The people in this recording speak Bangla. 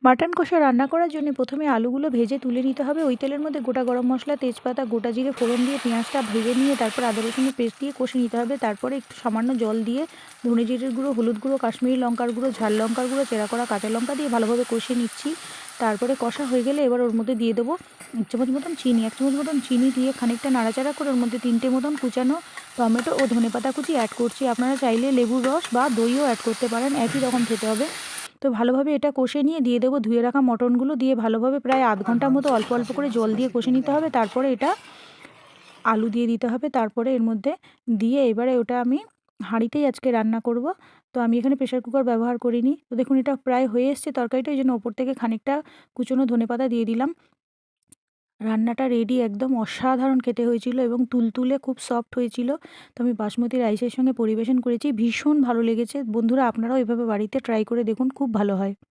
মাটন কষা রান্না করার জন্য প্রথমে আলুগুলো ভেজে তুলে নিতে হবে। ওই তেলের মধ্যে গোটা গরম মশলা, তেজপাতা, গোটা জিরে ফোড়ন দিয়ে পেঁয়াজটা ভেজে নিয়ে তারপর আদা রসুনের পেস্ট দিয়ে কষে নিতে হবে। তারপরে একটু সামান্য জল দিয়ে ধনে জিরের গুঁড়ো, হলুদ গুঁড়ো, কাশ্মীরি লঙ্কার গুঁড়ো, ঝাল লঙ্কার গুঁড়ো, চেরা করা কাঁচা লঙ্কা দিয়ে ভালোভাবে কষে নিচ্ছি। তারপরে কষা হয়ে গেলে এবার ওর মধ্যে দিয়ে দেবো 1 চামচ মতন চিনি। 1 চামচ মতন চিনি দিয়ে খানিকটা নাড়াচাড়া করে ওর মধ্যে 3টে মতন কুচানো টমেটো ও ধনেপাতা কুচি অ্যাড করছি। আপনারা চাইলে লেবুর রস বা দইও অ্যাড করতে পারেন, একই রকম খেতে হবে। তো ভালোভাবে এটা কষে নিয়ে দিয়ে দেবো ধুয়ে রাখা মটনগুলো, দিয়ে ভালোভাবে প্রায় আধ ঘন্টার মতো অল্প অল্প করে জল দিয়ে কষে নিতে হবে। তারপরে এটা আলু দিয়ে দিতে হবে। তারপরে এর মধ্যে দিয়ে এবারে ওটা আমি হাঁড়িতেই আজকে রান্না করব। তো আমি এখানে প্রেসার কুকার ব্যবহার করিনি। তো দেখুন এটা প্রায় হয়ে এসছে তরকারিটা, ওই জন্য ওপর থেকে খানিকটা কুচনো ধনেপাতা দিয়ে দিলাম। রান্নাটা রেডি, একদম অসাধারণ খেতে হয়েছিল এবং তুলতুলে খুব সফট হয়েছিল। তো আমি বাসমতি রাইসের সঙ্গে পরিবেশন করেছি, ভীষণ ভালো লেগেছে। বন্ধুরা আপনারাও এভাবে বাড়িতে ট্রাই করে দেখুন, খুব ভালো হয়।